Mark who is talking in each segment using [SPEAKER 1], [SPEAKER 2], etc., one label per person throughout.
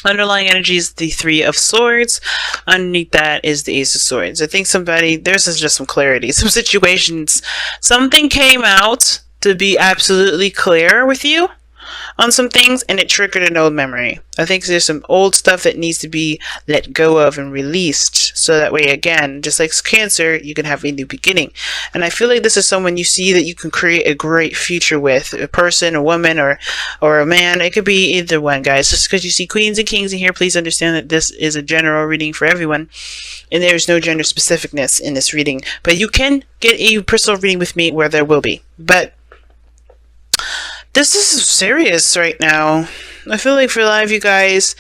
[SPEAKER 1] Underlying energy is the Three of Swords. Underneath that is the Ace of Swords. I think there's just some clarity. Some situations, something came out to be absolutely clear with you on some things, and it triggered an old memory. I think there's some old stuff that needs to be let go of and released, so that way, again, just like Cancer, you can have a new beginning. And I feel like this is someone you see that you can create a great future with, a person, a woman, or a man. It could be either one, guys. Just because you see queens and kings in here, please understand that this is a general reading for everyone, and there's no gender specificness in this reading. But you can get a personal reading with me where there will be. But this is serious right now. I feel like for a lot of you guys,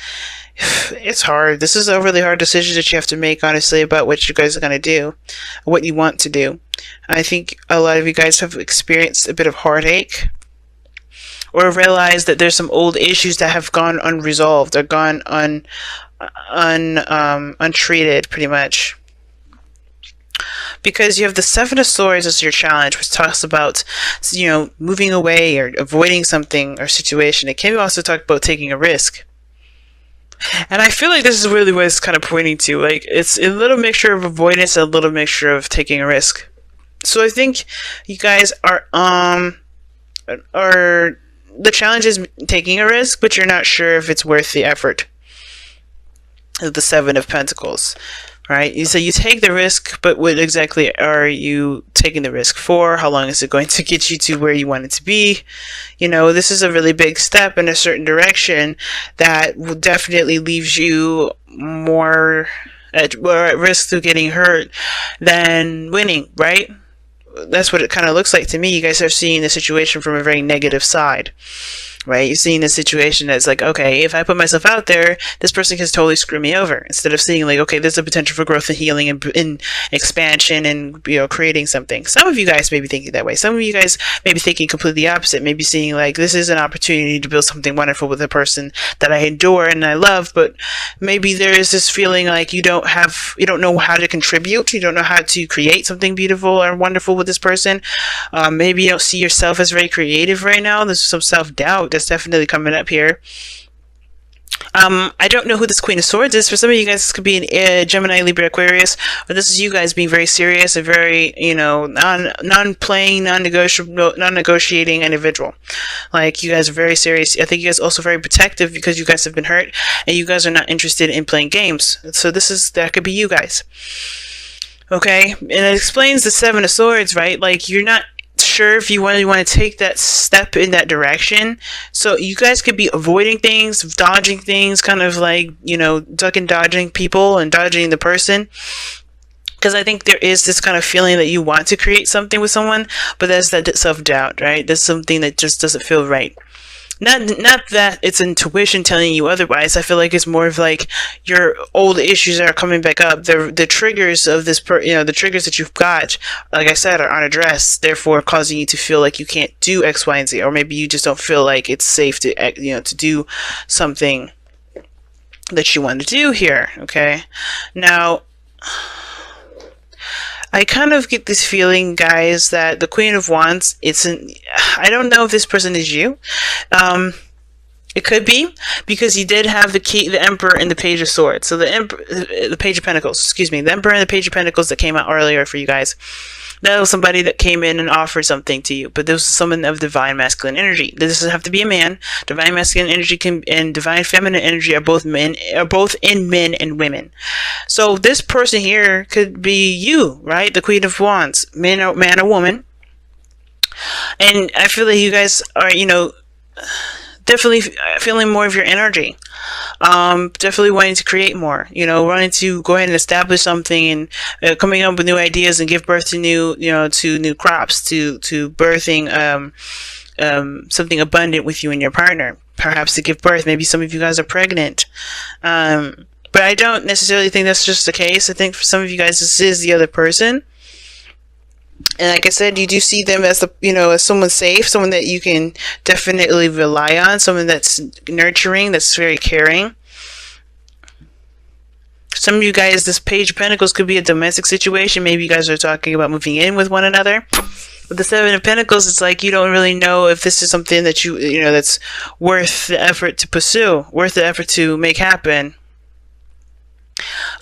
[SPEAKER 1] it's hard. This is a really hard decision that you have to make, honestly, about what you guys are going to do, what you want to do. I think a lot of you guys have experienced a bit of heartache, or realized that there's some old issues that have gone unresolved, or gone untreated, pretty much. Because you have the Seven of Swords as your challenge, which talks about, moving away or avoiding something or situation. It can also talk about taking a risk. And I feel like this is really what it's kind of pointing to. Like, it's a little mixture of avoidance and a little mixture of taking a risk. So I think you guys are the challenge is taking a risk, but you're not sure if it's worth the effort. The Seven of Pentacles. Right? So you take the risk, but what exactly are you taking the risk for? How long is it going to get you to where you want it to be? This is a really big step in a certain direction that will definitely leaves you more at risk of getting hurt than winning, right? That's what it kind of looks like to me. You guys are seeing the situation from a very negative side. Right? You're seeing the situation that's like, okay, if I put myself out there, this person can totally screw me over. Instead of seeing like, okay, there's a potential for growth and healing and expansion and, creating something. Some of you guys may be thinking that way. Some of you guys may be thinking completely opposite. Maybe seeing like, this is an opportunity to build something wonderful with a person that I adore and I love, but maybe there is this feeling like you don't know how to contribute. You don't know how to create something beautiful or wonderful with this person. Maybe you don't see yourself as very creative right now. There's some self-doubt that's definitely coming up here. I don't know who this Queen of Swords is. For some of you guys, this could be an Gemini, Libra, Aquarius, or this is you guys being very serious and very, non-playing, non-negotiating individual. Like, you guys are very serious. I think you guys are also very protective because you guys have been hurt and you guys are not interested in playing games. So that could be you guys. Okay? And it explains the Seven of Swords, right? Like, you're not sure if you want to take that step in that direction. So you guys could be avoiding things, dodging things, kind of like, duck and dodging people and dodging the person. Because I think there is this kind of feeling that you want to create something with someone, but there's that self-doubt, right? There's something that just doesn't feel right. Not that it's intuition telling you otherwise. I feel like it's more of like your old issues are coming back up. The triggers of this, the triggers that you've got, like I said, are unaddressed, therefore causing you to feel like you can't do X, Y, and Z, or maybe you just don't feel like it's safe to, to do something that you want to do here. Okay, now, I kind of get this feeling, guys, that the Queen of Wands, I don't know if this person is you. It could be, because you did have the Emperor and the Page of Swords. So the Page of Pentacles, excuse me, the Emperor and the Page of Pentacles that came out earlier for you guys. That was somebody that came in and offered something to you, but this was someone of divine masculine energy. This doesn't have to be a man. Divine masculine energy and divine feminine energy are both in men and women. So this person here could be you, right? The Queen of Wands, man or woman. And I feel that you guys are, definitely feeling more of your energy. Definitely wanting to create more, wanting to go ahead and establish something and coming up with new ideas and give birth to new crops, to birthing something abundant with you and your partner, perhaps to give birth. Maybe some of you guys are pregnant. But I don't necessarily think that's just the case. I think for some of you guys, this is the other person. And like I said, you do see them as as someone safe, someone that you can definitely rely on, someone that's nurturing, that's very caring. Some of you guys, this Page of Pentacles could be a domestic situation. Maybe you guys are talking about moving in with one another. With the Seven of Pentacles, it's like you don't really know if this is something that you know, that's worth the effort to pursue, worth the effort to make happen.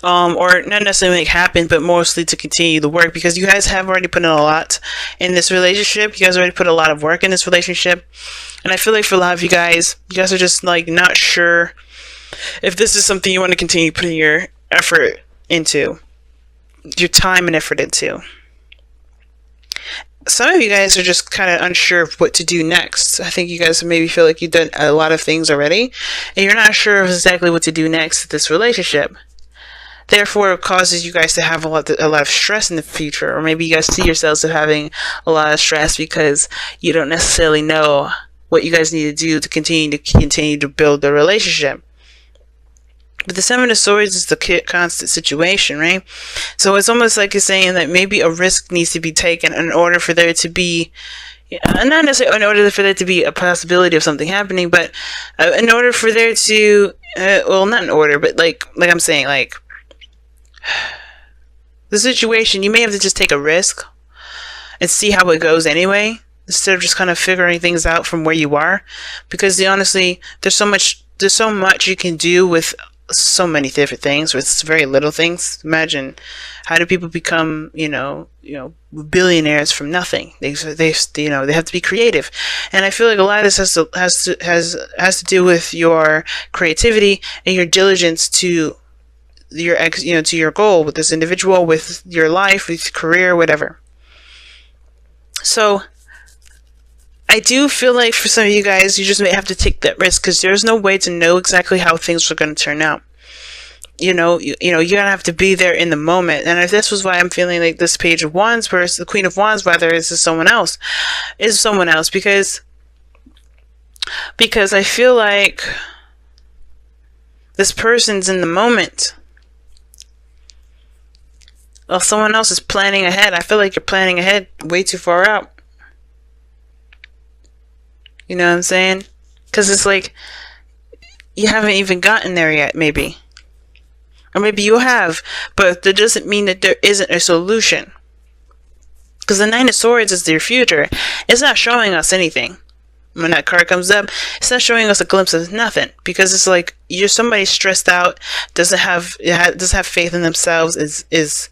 [SPEAKER 1] Or not necessarily make happen, but mostly to continue the work, because you guys have already put in a lot in this relationship. You guys already put a lot of work in this relationship, and I feel like for a lot of you guys are just like not sure if this is something you want to continue putting your effort into, your time and effort into. Some of you guys are just kind of unsure of what to do next. I think you guys maybe feel like you've done a lot of things already, and you're not sure of exactly what to do next with this relationship. Therefore, it causes you guys to have a lot of stress in the future, or maybe you guys see yourselves as having a lot of stress because you don't necessarily know what you guys need to do to continue to build the relationship. But the Seven of Swords is the constant situation, right? So it's almost like you're saying that maybe a risk needs to be taken in order for there to be, not necessarily in order for there to be a possibility of something happening, but in order for there to, well, not in order, but like I'm saying, like, the situation, you may have to just take a risk and see how it goes anyway, instead of just kind of figuring things out from where you are, because honestly, there's so much you can do with so many different things with very little things. Imagine, how do people become, you know, billionaires from nothing? They have to be creative, and I feel like a lot of this has to do with your creativity and your diligence to to your goal with this individual, with your life, with your career, whatever. So I do feel like for some of you guys, you just may have to take that risk, because there's no way to know exactly how things are going to turn out. You're gonna have to be there in the moment. And if this was why I'm feeling like this Page of Wands versus the Queen of Wands, rather, is someone else, because I feel like this person's in the moment. Well, someone else is planning ahead. I feel like you're planning ahead way too far out. You know what I'm saying? Because it's like you haven't even gotten there yet, maybe. Or maybe you have, but that doesn't mean that there isn't a solution. Because the Nine of Swords is your future. It's not showing us anything. When that card comes up, it's not showing us a glimpse of nothing, because it's like you're somebody stressed out, doesn't have faith in themselves, is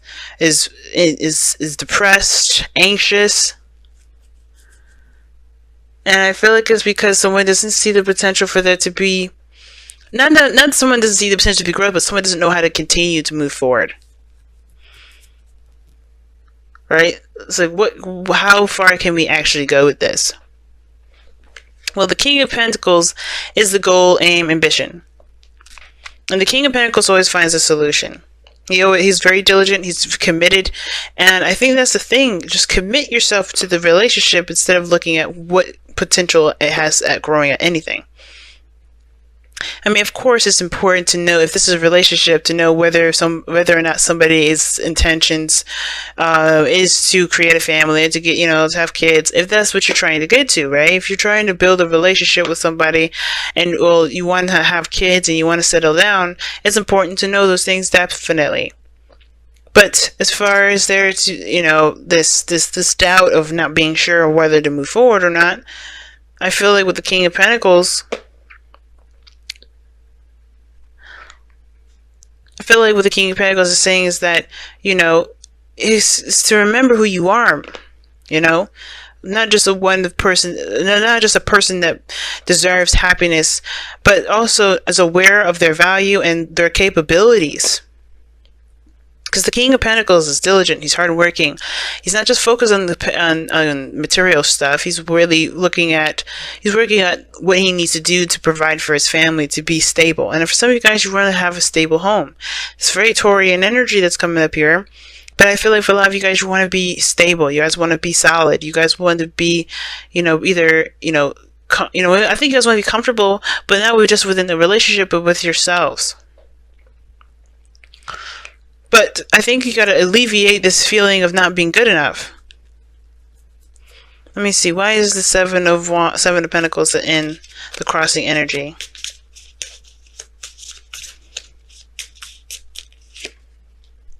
[SPEAKER 1] depressed, anxious, and I feel like it's because someone doesn't see the potential for there to be, not someone doesn't see the potential to be growth, but someone doesn't know how to continue to move forward. Right? It's like, how far can we actually go with this? Well, the King of Pentacles is the goal, aim, ambition. And the King of Pentacles always finds a solution. He's very diligent, he's committed, and I think that's the thing. Just commit yourself to the relationship instead of looking at what potential it has at growing at anything. I mean, of course, it's important to know if this is a relationship, to know whether or not somebody's intentions is to create a family and to get, to have kids. If that's what you're trying to get to, right? If you're trying to build a relationship with somebody, and you want to have kids and you want to settle down, it's important to know those things definitely. But as far as there to, this doubt of not being sure whether to move forward or not, I feel like with the King of Pentacles, is saying is that, is to remember who you are, not just a person that deserves happiness, but also is aware of their value and their capabilities. Because the King of Pentacles is diligent, he's hardworking. He's not just focused on material stuff. He's really working at what he needs to do to provide for his family, to be stable. And for some of you guys, you want to have a stable home. It's very Taurian energy that's coming up here. But I feel like for a lot of you guys, you want to be stable. You guys want to be solid. You guys want to be, I think you guys want to be comfortable, but not just within the relationship, but with yourselves. But I think you got to alleviate this feeling of not being good enough. Let me see. Why is the Seven of Pentacles in the crossing energy?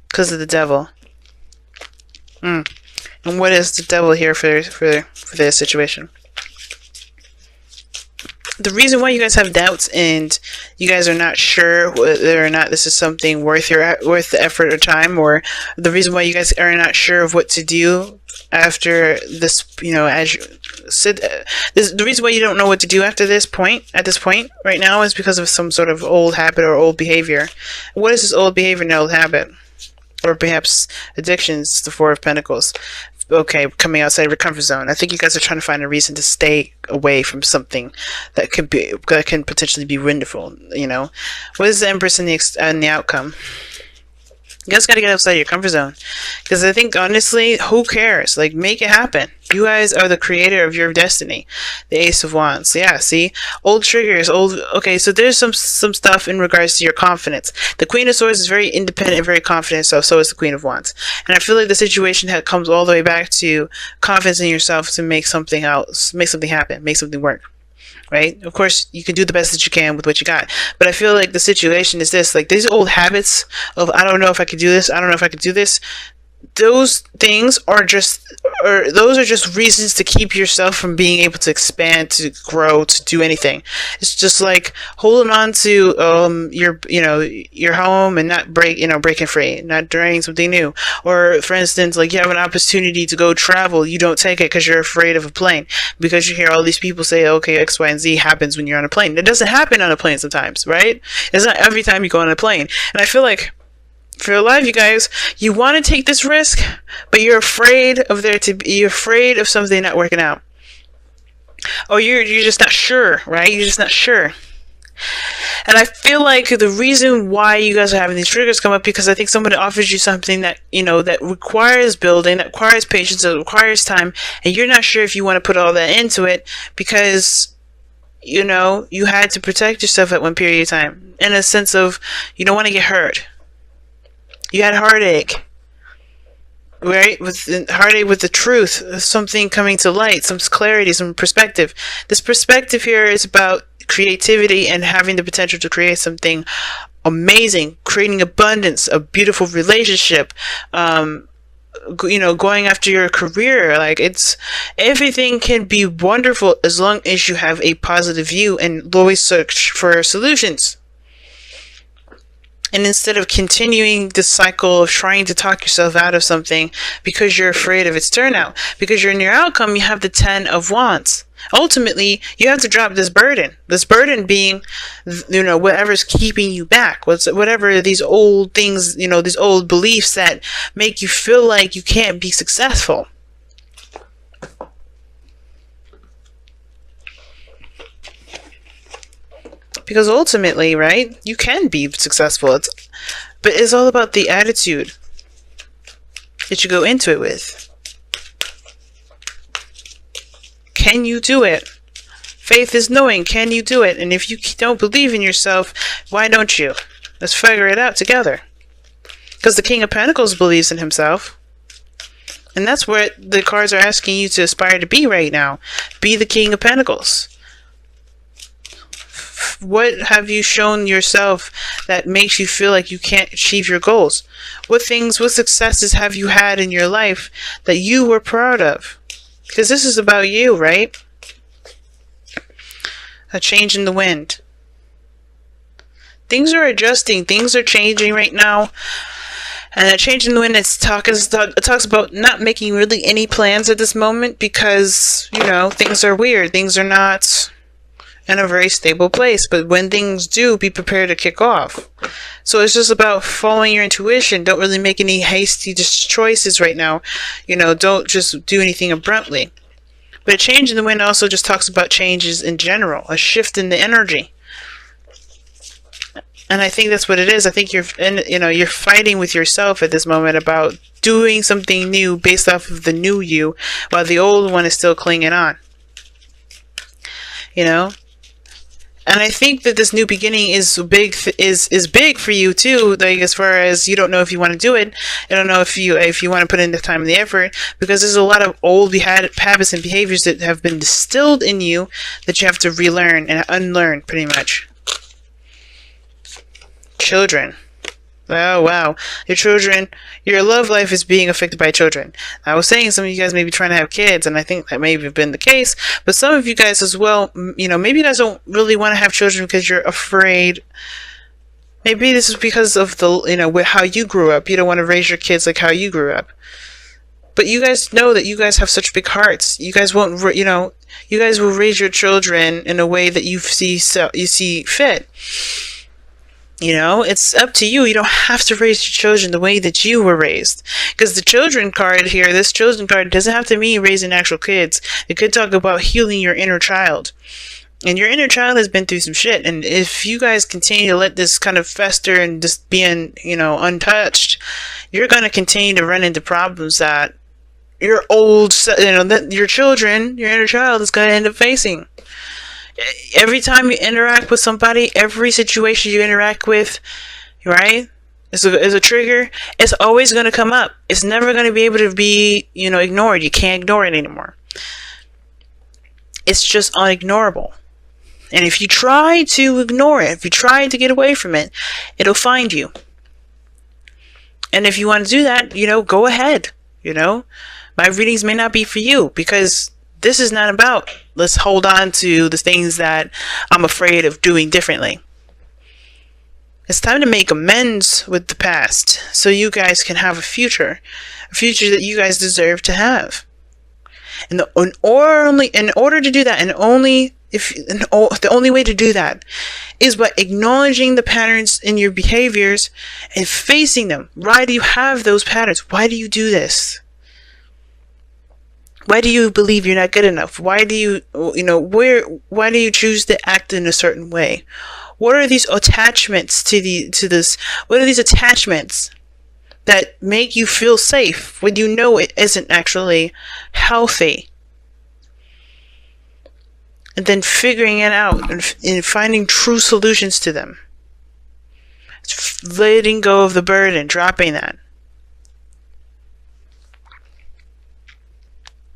[SPEAKER 1] Because of the Devil. And And what is the devil here for this situation? The reason why you guys have doubts and you guys are not sure whether or not this is something worth the effort or time, or the reason why you guys are not sure of what to do after this, as you said, the reason why you don't know what to do at this point right now is because of some sort of old habit or old behavior. What is this old behavior and old habit? Or perhaps addictions, the Four of Pentacles. Okay, coming outside of your comfort zone. I think you guys are trying to find a reason to stay away from something that can potentially be wonderful. What is the Empress in the outcome? You guys got to get outside your comfort zone, because I think honestly, who cares? Like, make it happen. You guys are the creator of your destiny. The Ace of Wands. Yeah, see, old triggers, okay, so there's some stuff in regards to your confidence. The Queen of Swords is very independent and very confident, so is the Queen of Wands. And I feel like the situation comes all the way back to confidence in yourself to make something happen, make something work. Right? Of course, you can do the best that you can with what you got. But I feel like the situation is this, like these old habits of, I don't know if I could do this, I don't know if I could do this. Those things are just reasons to keep yourself from being able to expand, to grow, to do anything. It's just like holding on to your home and not breaking free, not trying something new. Or for instance, like you have an opportunity to go travel, you don't take it because you're afraid of a plane, because you hear all these people say, okay, X, Y, and Z happens when you're on a plane. It doesn't happen on a plane sometimes, right? It's not every time you go on a plane. And I feel like for your life, you guys, you want to take this risk, but you're afraid of something not working out. Or you're just not sure, right? You're just not sure. And I feel like the reason why you guys are having these triggers come up, because I think somebody offers you something that, that requires building, that requires patience, that requires time, and you're not sure if you want to put all that into it because, you had to protect yourself at one period of time, in a sense of you don't want to get hurt. You had heartache, right? Heartache with the truth, something coming to light, some clarity, some perspective. This perspective here is about creativity and having the potential to create something amazing, creating abundance, a beautiful relationship, going after your career. Like, everything can be wonderful as long as you have a positive view and always search for solutions. And instead of continuing the cycle of trying to talk yourself out of something because you're afraid of its turnout, because you're in your outcome, you have the 10 of Wands. Ultimately, you have to drop this burden. This burden being, whatever's keeping you back. Whatever these old things, these old beliefs that make you feel like you can't be successful. Because ultimately, right, you can be successful. But it's all about the attitude that you go into it with. Can you do it? Faith is knowing, can you do it? And if you don't believe in yourself, why don't you? Let's figure it out together. Because the King of Pentacles believes in himself. And that's what the cards are asking you to aspire to be right now. Be the King of Pentacles. What have you shown yourself that makes you feel like you can't achieve your goals? What successes have you had in your life that you were proud of? Because this is about you, right? A change in the wind. Things are adjusting. Things are changing right now. And that change in the wind, it talks about not making really any plans at this moment because, things are weird. Things are not in a very stable place, but when things do, be prepared to kick off. So it's just about following your intuition. Don't really make any hasty choices right now. Don't just do anything abruptly. But a change in the wind also just talks about changes in general, a shift in the energy. And I think that's what it is. I think you're fighting with yourself at this moment about doing something new based off of the new you, while the old one is still clinging on. And I think that this new beginning is big for you too. Like, as far as you don't know if you want to do it, I don't know if you want to put in the time and the effort, because there's a lot of old habits and behaviors that have been distilled in you that you have to relearn and unlearn, pretty much. Children. Oh, wow. Your children, your love life is being affected by children. I was saying some of you guys may be trying to have kids, and I think that may have been the case. But some of you guys as well, maybe you guys don't really want to have children because you're afraid. Maybe this is because of with how you grew up. You don't want to raise your kids like how you grew up. But you guys know that you guys have such big hearts. You guys won't, you guys will raise your children in a way that you see fit. It's up to you. You don't have to raise your children the way that you were raised. Because the children card here, this children card doesn't have to mean raising actual kids. It could talk about healing your inner child. And your inner child has been through some shit. And if you guys continue to let this kind of fester and just being, untouched, you're going to continue to run into problems that your your children, your inner child is going to end up facing. Every time you interact with somebody, every situation you interact with, right, is a trigger. It's always going to come up. It's never going to be able to be, ignored. You can't ignore it anymore. It's just unignorable. And if you try to ignore it, if you try to get away from it, it'll find you. And if you want to do that, go ahead. My readings may not be for you, because this is not about let's hold on to the things that I'm afraid of doing differently. It's time to make amends with the past so you guys can have a future that you guys deserve to have. And in order to do that, the only way to do that is by acknowledging the patterns in your behaviors and facing them. Why do you have those patterns? Why do you do this? Why do you believe you're not good enough? Why do you, why do you choose to act in a certain way? What are these attachments to this? What are these attachments that make you feel safe when you know it isn't actually healthy? And then figuring it out and finding true solutions to them. Letting go of the burden, dropping that.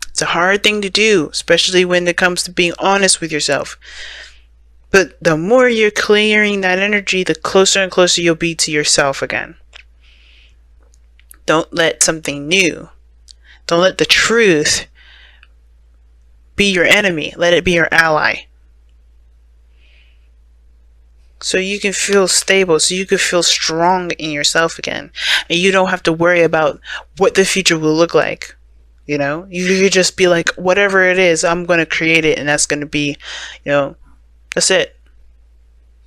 [SPEAKER 1] It's a hard thing to do, especially when it comes to being honest with yourself. But the more you're clearing that energy, the closer and closer you'll be to yourself again. Don't let something new, don't let the truth be your enemy. Let it be your ally. So you can feel stable, so you can feel strong in yourself again. And you don't have to worry about what the future will look like. You just be like, whatever it is, I'm going to create it, and that's going to be, that's it.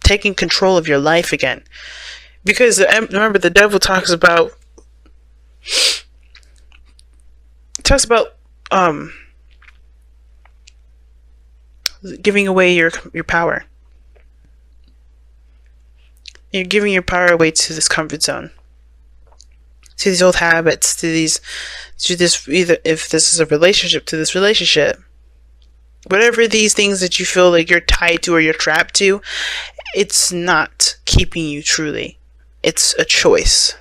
[SPEAKER 1] Taking control of your life again. Because remember, the devil talks about giving away your power. You're giving your power away to this comfort zone, to these old habits, to this, either if this is a relationship, to this relationship. Whatever these things that you feel like you're tied to or you're trapped to, it's not keeping you truly. It's a choice.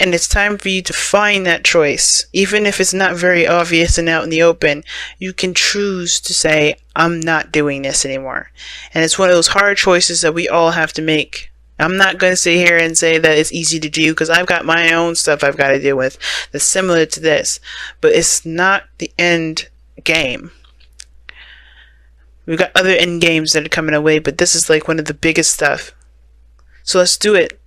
[SPEAKER 1] And it's time for you to find that choice. Even if it's not very obvious and out in the open, you can choose to say, I'm not doing this anymore. And it's one of those hard choices that we all have to make. I'm not going to sit here and say that it's easy to do, because I've got my own stuff I've got to deal with that's similar to this. But it's not the end game. We've got other end games that are coming our way, but this is like one of the biggest stuff. So let's do it.